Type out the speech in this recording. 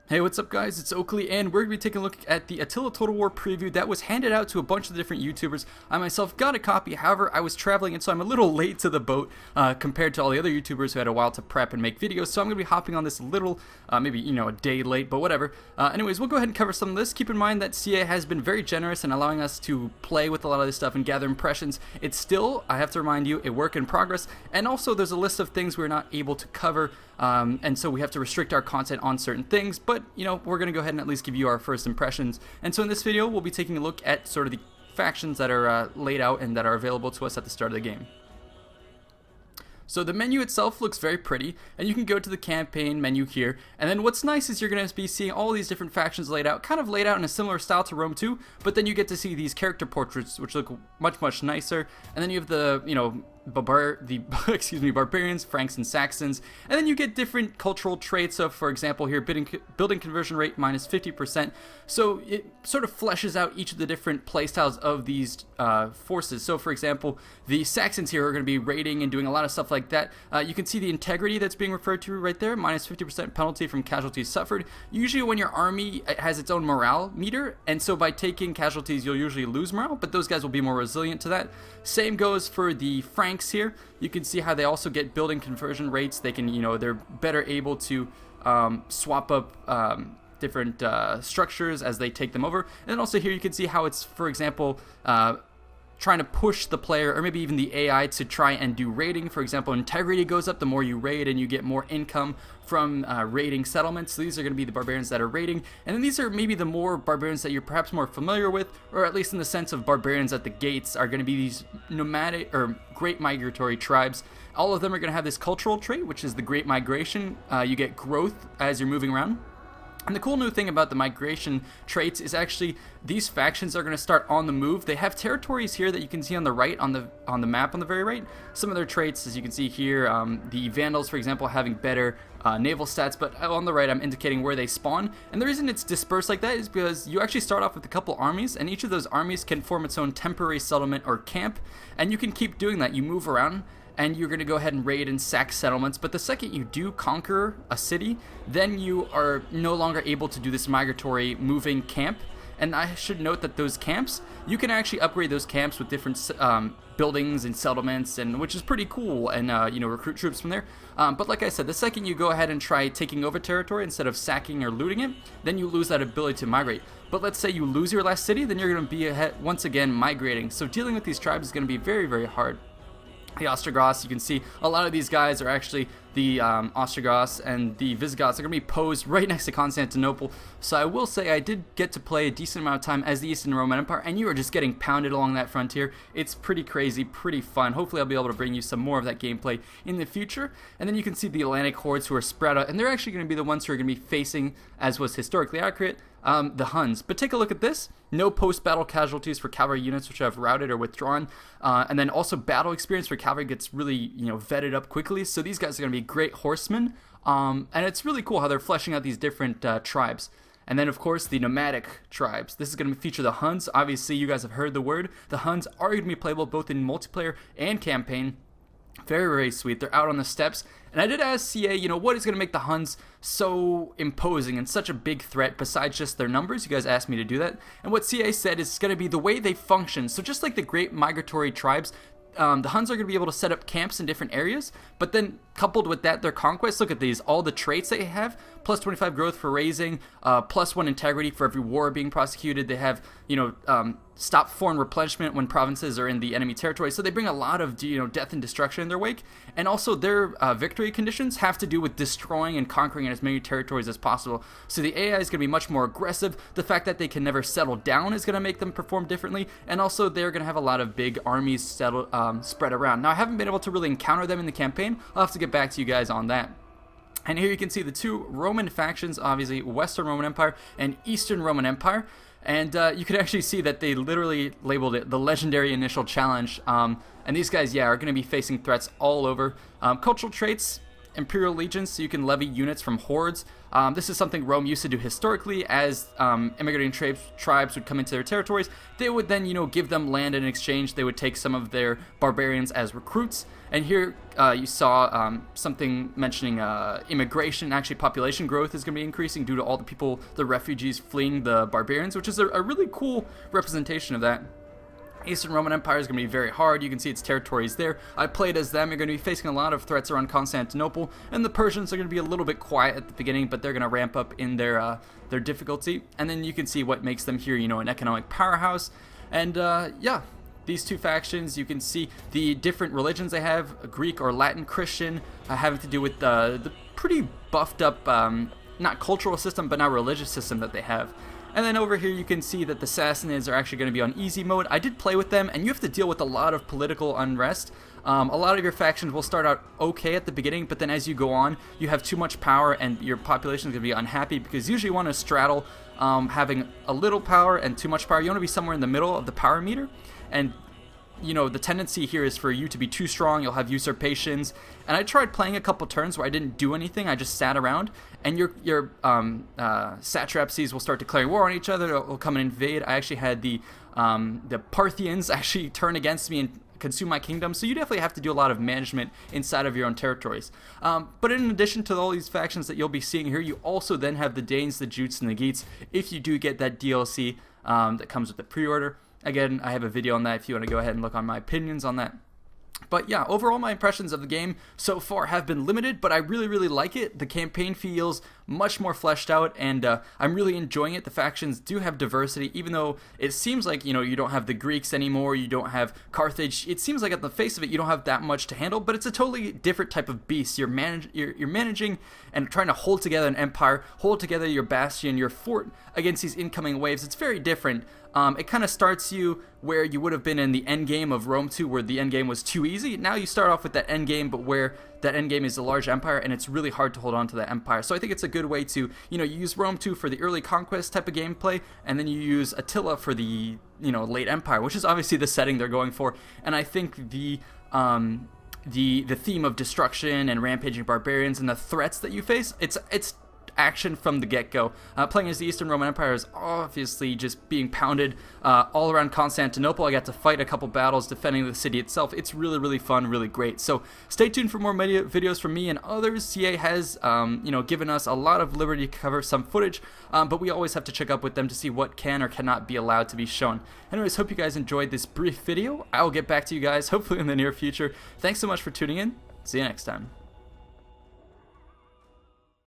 Hey, what's up guys, it's Oakley, and we're going to be taking a look at the Attila Total War preview that was handed out to a bunch of different YouTubers. I myself got a copy, however, I was traveling and so I'm a little late to the boat compared to all the other YouTubers who had a while to prep and make videos, so I'm going to be hopping on this a little, maybe, a day late, but whatever. Anyways, we'll go ahead and cover some of this. Keep in mind that CA has been very generous in allowing us to play with a lot of this stuff and gather impressions. It's still, I have to remind you, a work in progress, and also there's a list of things we're not able to cover, and so we have to restrict our content on certain things, but we're going to go ahead and at least give you our first impressions. And so in this video, we'll be taking a look at sort of the factions that are laid out and that are available to us at the start of the game. So the menu itself looks very pretty, and you can go to the campaign menu here, and then what's nice is you're going to be seeing all these different factions laid out, kind of laid out in a similar style to Rome 2, but then you get to see these character portraits, which look much nicer, and then you have the, barbarians, Franks, and Saxons, and then you get different cultural traits. So for example here, building conversion rate minus 50%, so it sort of fleshes out each of the different playstyles of these forces. So for example, the Saxons here are going to be raiding and doing a lot of stuff like that. You can see the integrity that's being referred to right there, minus 50% penalty from casualties suffered. Usually when your army has its own morale meter, and so by taking casualties you'll usually lose morale, but those guys will be more resilient to that. Same goes for the Franks here. You can see how they also get building conversion rates. They can, they're better able to swap up different structures as they take them over. And then also here you can see how it's, for example, trying to push the player, or maybe even the AI, to try and do raiding. For example, integrity goes up the more you raid, and you get more income from raiding settlements. So these are going to be the barbarians that are raiding, and then these are maybe the more barbarians that you're perhaps more familiar with, or at least in the sense of barbarians at the gates are going to be these nomadic or great migratory tribes. All of them are going to have this cultural trait, which is the Great Migration. You get growth as you're moving around. And the cool new thing about the migration traits is actually these factions are going to start on the move. They have territories here that you can see on the right, on the map on the very right. Some of their traits, as you can see here, the Vandals, for example, having better naval stats, but on the right I'm indicating where they spawn. And the reason it's dispersed like that is because you actually start off with a couple armies, and each of those armies can form its own temporary settlement or camp, and you can keep doing that. You move around, and you're going to go ahead and raid and sack settlements, but the second you do conquer a city, then you are no longer able to do this migratory moving camp. And I should note that those camps, you can actually upgrade those camps with different buildings and settlements, and which is pretty cool, and recruit troops from there. But like I said, the second you go ahead and try taking over territory instead of sacking or looting it, then you lose that ability to migrate. But let's say you lose your last city, then you're going to be once again migrating. So dealing with these tribes is going to be very hard. The Ostrogoths, you can see a lot of these guys are actually the Ostrogoths, and the Visigoths are going to be posed right next to Constantinople. So I will say I did get to play a decent amount of time as the Eastern Roman Empire, and you are just getting pounded along that frontier. It's pretty crazy, pretty fun. Hopefully I'll be able to bring you some more of that gameplay in the future. And then you can see the Atlantic hordes who are spread out, and they're actually going to be the ones who are going to be facing, as was historically accurate, the Huns. But take a look at this. No post-battle casualties for cavalry units which have routed or withdrawn, and then also battle experience where cavalry gets really vetted up quickly. So these guys are going to be great horsemen, and it's really cool how they're fleshing out these different tribes. And then of course the nomadic tribes. This is going to feature the Huns. Obviously you guys have heard the word. The Huns are going to be playable both in multiplayer and campaign. Very sweet. They're out on the steppes. And I did ask CA, what is going to make the Huns so imposing and such a big threat besides just their numbers? You guys asked me to do that. And what CA said is going to be the way they function. So just like the great migratory tribes, the Huns are going to be able to set up camps in different areas, but then coupled with that, their conquest, look at these, all the traits they have, plus 25 growth for raising, plus 1 integrity for every war being prosecuted. They have, stop foreign replenishment when provinces are in the enemy territory. So they bring a lot of, death and destruction in their wake. And also their victory conditions have to do with destroying and conquering as many territories as possible. So the AI is going to be much more aggressive. The fact that they can never settle down is going to make them perform differently. And also they're going to have a lot of big armies spread around. Now I haven't been able to really encounter them in the campaign. I'll have to get back to you guys on that. And here you can see the two Roman factions, obviously Western Roman Empire and Eastern Roman Empire. And you can actually see that they literally labeled it the Legendary Initial Challenge. And these guys, are going to be facing threats all over. Cultural traits, imperial legions, so you can levy units from hordes. This is something Rome used to do historically. As immigrating tribes would come into their territories, they would then, give them land in exchange. They would take some of their barbarians as recruits. And here you saw something mentioning immigration. Actually, population growth is going to be increasing due to all the people, the refugees fleeing the barbarians, which is a really cool representation of that. Eastern Roman Empire is going to be very hard. You can see its territories there. I played as them. You're going to be facing a lot of threats around Constantinople, and the Persians are going to be a little bit quiet at the beginning, but they're going to ramp up in their difficulty. And then you can see what makes them here, an economic powerhouse. And yeah, these two factions, you can see the different religions they have, Greek or Latin Christian, having to do with the pretty buffed up, not cultural system, but now religious system that they have. And then over here you can see that the Sassanids are actually going to be on easy mode. I did play with them, and you have to deal with a lot of political unrest. A lot of your factions will start out okay at the beginning, but then as you go on, you have too much power and your population is going to be unhappy, because usually you want to straddle having a little power and too much power. You want to be somewhere in the middle of the power meter, and the tendency here is for you to be too strong. You'll have usurpations. And I tried playing a couple turns where I didn't do anything. I just sat around, and your satrapies will start declaring war on each other. They'll come and invade. I actually had the Parthians actually turn against me and consume my kingdom. So you definitely have to do a lot of management inside of your own territories. But in addition to all these factions that you'll be seeing here, you also then have the Danes, the Jutes, and the Geats, if you do get that DLC that comes with the pre-order. Again, I have a video on that if you want to go ahead and look on my opinions on that. But yeah, overall my impressions of the game so far have been limited, but I really, really like it. The campaign feels much more fleshed out, and I'm really enjoying it. The factions do have diversity, even though it seems like, you don't have the Greeks anymore, you don't have Carthage. It seems like at the face of it, you don't have that much to handle, but it's a totally different type of beast. You're managing and trying to hold together an empire, hold together your bastion, your fort against these incoming waves. It's very different. It kind of starts you where you would have been in the end game of Rome 2, where the end game was too easy. Now you start off with that end game, but where that end game is a large empire, and it's really hard to hold on to that empire. So I think it's a good way to, you use Rome 2 for the early conquest type of gameplay, and then you use Attila for the, late empire, which is obviously the setting they're going for. And I think the theme of destruction and rampaging barbarians and the threats that you face, it's action from the get-go. Playing as the Eastern Roman Empire is obviously just being pounded all around Constantinople. I got to fight a couple battles defending the city itself. It's really, really fun, really great. So stay tuned for more videos from me and others. CA has given us a lot of liberty to cover some footage, but we always have to check up with them to see what can or cannot be allowed to be shown. Anyways, hope you guys enjoyed this brief video. I'll get back to you guys hopefully in the near future. Thanks so much for tuning in. See you next time.